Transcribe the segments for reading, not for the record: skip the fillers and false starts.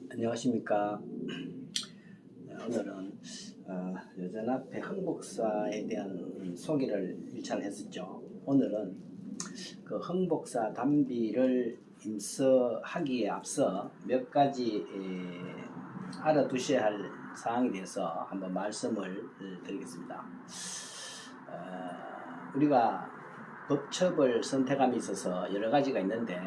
안녕하십니까. 네, 오늘은 여전 앞에 흥복사에 대한 소개를 1차를 했었죠. 오늘은 그 흥복사 단비를 임서하기에 앞서 몇 가지 알아두셔야 할 사항에 대해서 한번 말씀을 드리겠습니다. 우리가 법첩을 선택함에 있어서 여러 가지가 있는데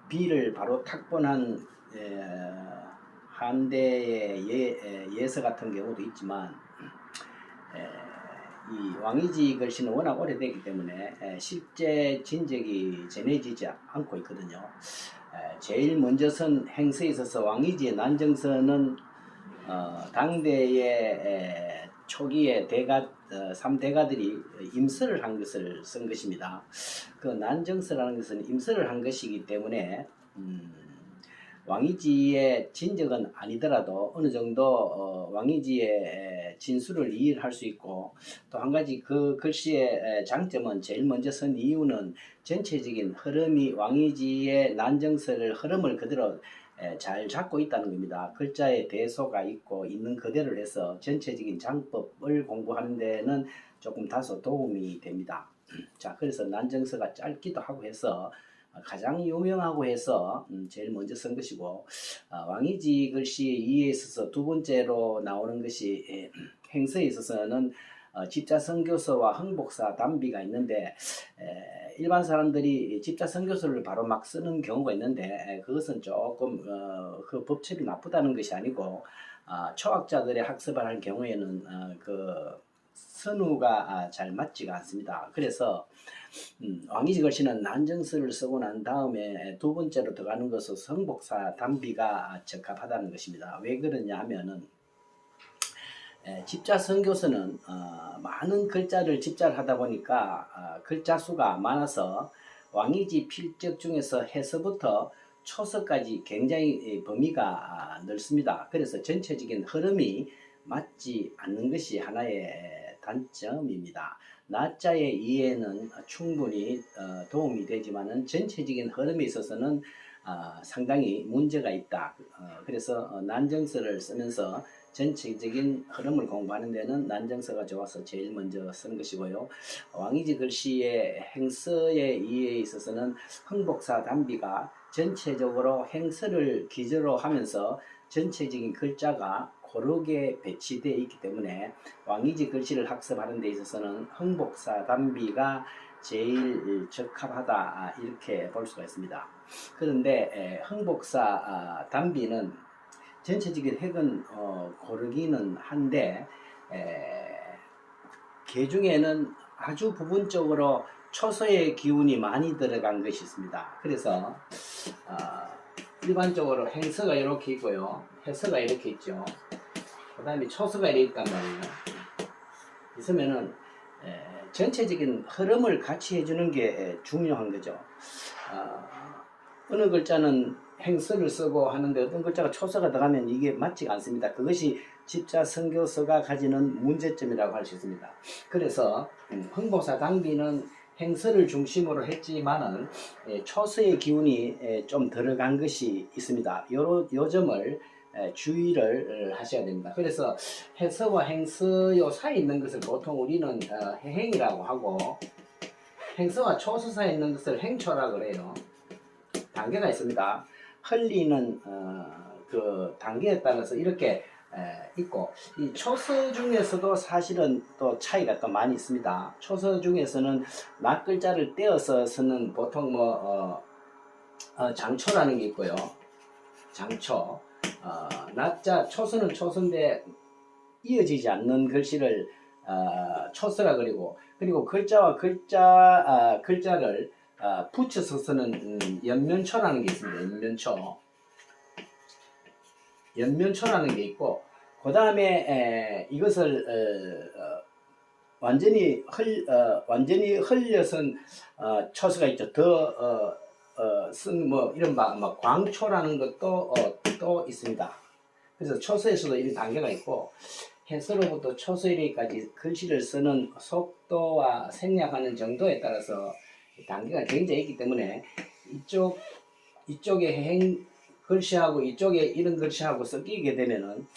비를 바로 탁본한 한대의 예서 같은 경우도 있지만 이 왕이지 글씨는 워낙 오래되기 때문에 실제 진적이 전해지지 않고 있거든요. 제일 먼저 선 행서에 있어서 왕이지의 난정서는 당대의 초기에 대가 3대가들이 임서를 한 것을 쓴 것입니다. 그 난정서라는 것은 임서를 한 것이기 때문에 왕이지의 진적은 아니더라도 어느 정도 왕이지의 진술을 이해할 수 있고, 또 한 가지 그 글씨의 장점은 제일 먼저 쓴 이유는 전체적인 흐름이 왕이지의 난정서를 흐름을 그대로 잘 잡고 있다는 겁니다. 글자에 대소가 있고 있는 그대로 해서 전체적인 장법을 공부하는 데는 조금 다소 도움이 됩니다. 자, 그래서 난정서가 짧기도 하고 해서 가장 유명하고 해서 제일 먼저 쓴 것이고, 왕이지 글씨의 이해에 있어서 두 번째로 나오는 것이 행서에 있어서는 집자선교서와 흥복사 단비가 있는데, 일반 사람들이 집자선교서를 바로 막 쓰는 경우가 있는데, 그것은 조금 그 법칙이 나쁘다는 것이 아니고, 초학자들의 학습을 할 경우에는 그 선우가 잘 맞지가 않습니다. 그래서 왕이지 글씨는 난정서를 쓰고 난 다음에 두 번째로 들어가는 것은 흥복사 단비가 적합하다는 것입니다. 왜 그러냐 하면은 집자 선교서는 많은 글자를 집자를 하다 보니까 글자 수가 많아서 왕이지 필적 중에서 해서부터 초서까지 굉장히 범위가 넓습니다. 그래서 전체적인 흐름이 맞지 않는 것이 하나의 단점입니다. 나자의 이해는 충분히 도움이 되지만은 전체적인 흐름에 있어서는 상당히 문제가 있다. 그래서 난정서를 쓰면서 전체적인 흐름을 공부하는 데는 난정서가 좋아서 제일 먼저 쓰는 것이고요. 왕이지 글씨의 행서의 이해에 있어서는 흥복사 단비가 전체적으로 행서를 기저로 하면서 전체적인 글자가 고르게 배치되어 있기 때문에 왕이지 글씨를 학습하는 데 있어서는 흥복사 단비가 제일 적합하다, 이렇게 볼 수가 있습니다. 그런데 흥복사 단비는 전체적인 핵은 고르기는 한데 개 중에는 아주 부분적으로 초서의 기운이 많이 들어간 것이 있습니다. 그래서 일반적으로 행서가 이렇게 있고요, 해서가 이렇게 있죠. 그 다음에 초서가 이렇게 있단 말이에요. 있으면은 전체적인 흐름을 같이 해주는 게 중요한 거죠. 어느 글자는 행서를 쓰고 하는데 어떤 글자가 초서가 들어가면 이게 맞지가 않습니다. 그것이 집자 선교서가 가지는 문제점이라고 할 수 있습니다. 그래서 흥복사 단비는 행서를 중심으로 했지만은 초서의 기운이 좀 들어간 것이 있습니다. 요 점을 주의를 하셔야 됩니다. 그래서 해서와 행서 사이에 있는 것을 보통 우리는 해행이라고 하고, 행서와 초서 사이에 있는 것을 행초라고 그래요. 단계가 있습니다. 흘리는 그 단계에 따라서 이렇게 있고, 이 초서 중에서도 사실은 또 차이가 또 많이 있습니다. 초서 중에서는 낱글자를 떼어서 쓰는 보통 장초라는 게 있고요. 장초. 낱자, 초서는 초서인데 이어지지 않는 글씨를 초서라 그리고 글자와 글자를 붙여서 쓰는 연면초라는 게 있습니다. 연면초라는 게 있고, 그 다음에 이것을 완전히 흘려선 초서가 있죠. 쓴 이른바 광초라는 것도 또 있습니다. 그래서 초서에서도 이런 단계가 있고, 해서로부터 초서 이래까지 글씨를 쓰는 속도와 생략하는 정도에 따라서 단계가 굉장히 있기 때문에 이쪽의 글씨하고 이쪽에 이런 글씨하고 섞이게 되면은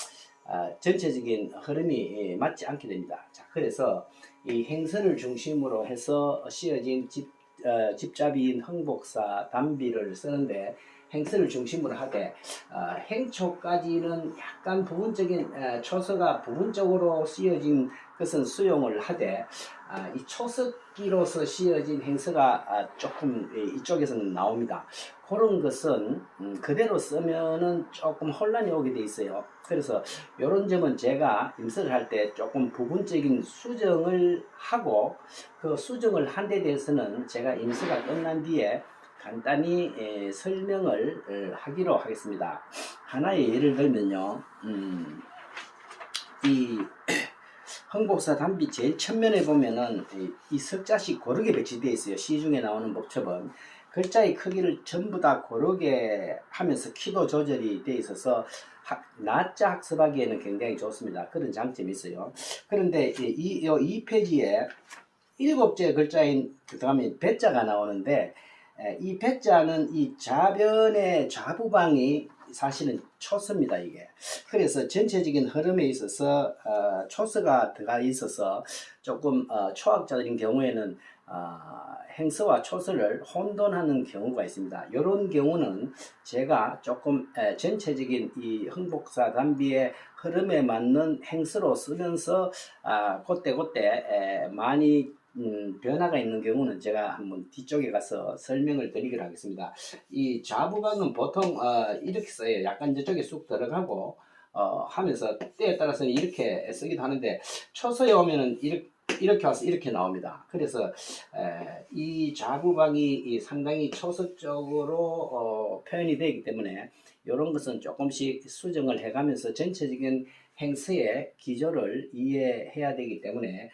전체적인 흐름이 맞지 않게 됩니다. 자, 그래서 이 행서를 중심으로 해서 씌어진 집잡이인 흥복사 단비를 쓰는데 행서를 중심으로 하되 행초까지는 약간 부분적인 초서가 부분적으로 씌어진 것은 수용을 하되 이 초석기로서 씌어진 행서가 조금 이쪽에서는 나옵니다. 그런 것은 그대로 쓰면은 조금 혼란이 오게 돼 있어요. 그래서 이런 점은 제가 임서를 할 때 조금 부분적인 수정을 하고 그 수정을 한 데 대해서는 제가 임서가 끝난 뒤에 간단히 설명을 하기로 하겠습니다. 하나의 예를 들면요. 이 흥복사 단비 제일 첫면에 보면은 이 석자씩 고르게 배치되어 있어요. 시중에 나오는 법첩은 글자의 크기를 전부 다 고르게 하면서 키도 조절이 되어 있어서 낮자 학습하기에는 굉장히 좋습니다. 그런 장점이 있어요. 그런데 이 페이지에 7째 글자인 그 다음에 배자가 나오는데 이 배자는 이 좌변의 좌부방이 사실은 초서입니다. 이게 그래서 전체적인 흐름에 있어서 초서가 들어가 있어서 조금 초학자들인 경우에는 행서와 초서를 혼돈하는 경우가 있습니다. 이런 경우는 제가 조금 전체적인 이 흥복사 단비의 흐름에 맞는 행서로 쓰면서 그때 많이 변화가 있는 경우는 제가 한번 뒤쪽에 가서 설명을 드리기로 하겠습니다. 이 좌부방은 보통 이렇게 써요. 약간 저쪽에 쑥 들어가고 하면서 때에 따라서는 이렇게 쓰기도 하는데 초서에 오면은 이렇게 와서 이렇게 나옵니다. 그래서 이 좌부방이 상당히 초서적으로 표현이 되기 때문에 이런 것은 조금씩 수정을 해가면서 전체적인 행서의 기조를 이해해야 되기 때문에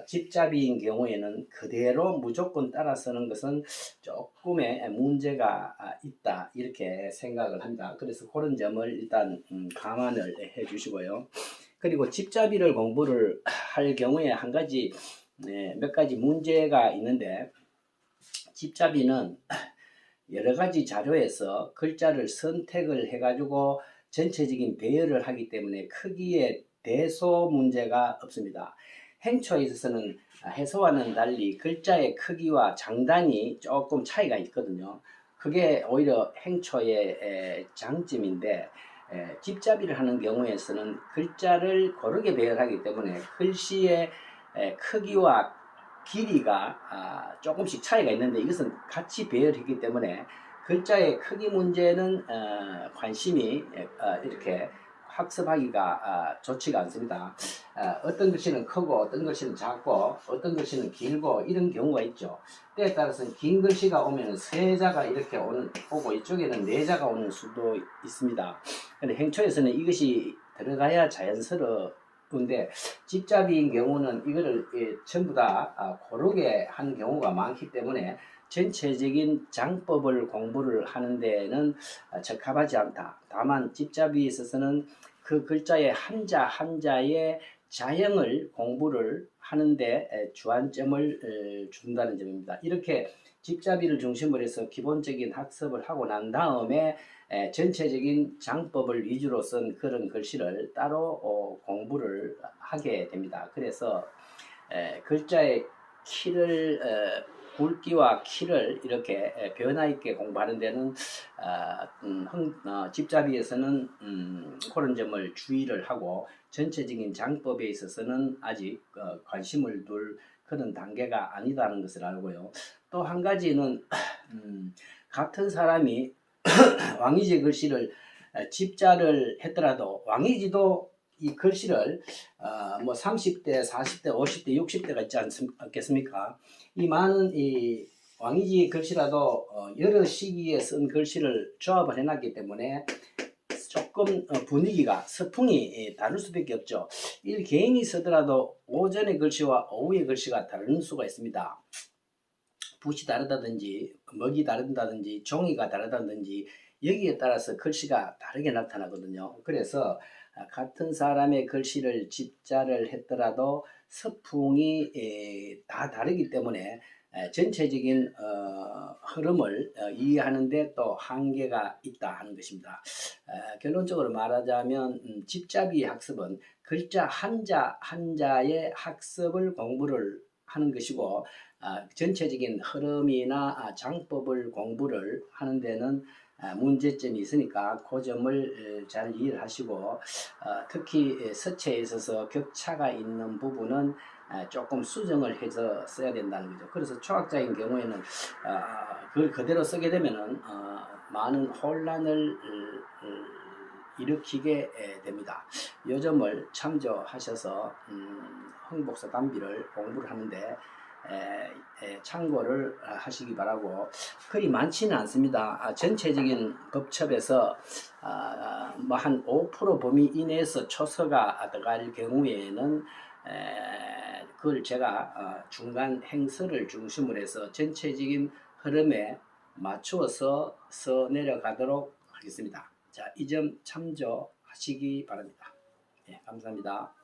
집잡이인 경우에는 그대로 무조건 따라 쓰는 것은 조금의 문제가 있다 이렇게 생각을 합니다. 그래서 그런 점을 일단 감안을 해 주시고요. 그리고 집잡이를 공부를 할 경우에 한 가지 몇 가지 문제가 있는데 집잡이는 여러 가지 자료에서 글자를 선택을 해가지고 전체적인 배열을 하기 때문에 크기에 대소 문제가 없습니다. 행초에 있어서는 해서와는 달리 글자의 크기와 장단이 조금 차이가 있거든요. 그게 오히려 행초의 장점인데 집잡이를 하는 경우에서는 글자를 고르게 배열하기 때문에 글씨의 크기와 길이가 조금씩 차이가 있는데 이것은 같이 배열했기 때문에 글자의 크기 문제는 관심이 이렇게 학습하기가 좋지가 않습니다. 어떤 글씨는 크고 어떤 글씨는 작고 어떤 글씨는 길고 이런 경우가 있죠. 때에 따라서는 긴 글씨가 오면 세 자가 이렇게 오고 이쪽에는 네 자가 오는 수도 있습니다. 근데 행초에서는 이것이 들어가야 자연스러운데 집잡이인 경우는 이거를 전부 다 고르게 하는 경우가 많기 때문에 전체적인 장법을 공부를 하는 데는 적합하지 않다. 다만 집잡이에 있어서는 그 글자의 한자 한자의 자형을 공부를 하는데 주안점을 준다는 점입니다. 이렇게 집잡이를 중심으로 해서 기본적인 학습을 하고 난 다음에 전체적인 장법을 위주로 쓴 그런 글씨를 따로 공부를 하게 됩니다. 그래서 글자의 키를 굵기와 키를 이렇게 변화 있게 공부하는 데는 집잡이에서는 그런 점을 주의를 하고 전체적인 장법에 있어서는 아직 관심을 둘 그런 단계가 아니다는 것을 알고요. 또 한 가지는 같은 사람이 왕이지 글씨를 집자를 했더라도 왕이지도 이 글씨를 뭐 30대, 40대, 50대, 60대가 있지 않겠습니까? 이 많은 이 왕이지 글씨라도 여러 시기에 쓴 글씨를 조합을 해놨기 때문에 조금 분위기가 서풍이 다를 수밖에 없죠. 일 개인이 쓰더라도 오전의 글씨와 오후의 글씨가 다른 수가 있습니다. 붓이 다르다든지 먹이 다르다든지 종이가 다르다든지 여기에 따라서 글씨가 다르게 나타나거든요. 그래서 같은 사람의 글씨를 집자를 했더라도 서풍이 다 다르기 때문에 전체적인 흐름을 이해하는데 또 한계가 있다 하는 것입니다. 결론적으로 말하자면 집잡이 학습은 글자 한자의 학습을 공부를 하는 것이고 전체적인 흐름이나 장법을 공부를 하는 데는 문제점이 있으니까 그 점을 잘 이해를 하시고 특히 서체에 있어서 격차가 있는 부분은 조금 수정을 해서 써야 된다는 거죠. 그래서 초학자인 경우에는 그걸 그대로 쓰게 되면은 많은 혼란을 일으키게 됩니다. 이 점을 참조하셔서 흥복서 단비를 공부를 하는데 참고를 하시기 바라고, 그리 많지는 않습니다. 전체적인 법첩에서 뭐 한 5% 범위 이내에서 초서가 들어갈 경우에는 그걸 제가 중간 행서를 중심으로 해서 전체적인 흐름에 맞추어서 써 내려가도록 하겠습니다. 자, 이 점 참조하시기 바랍니다. 네, 감사합니다.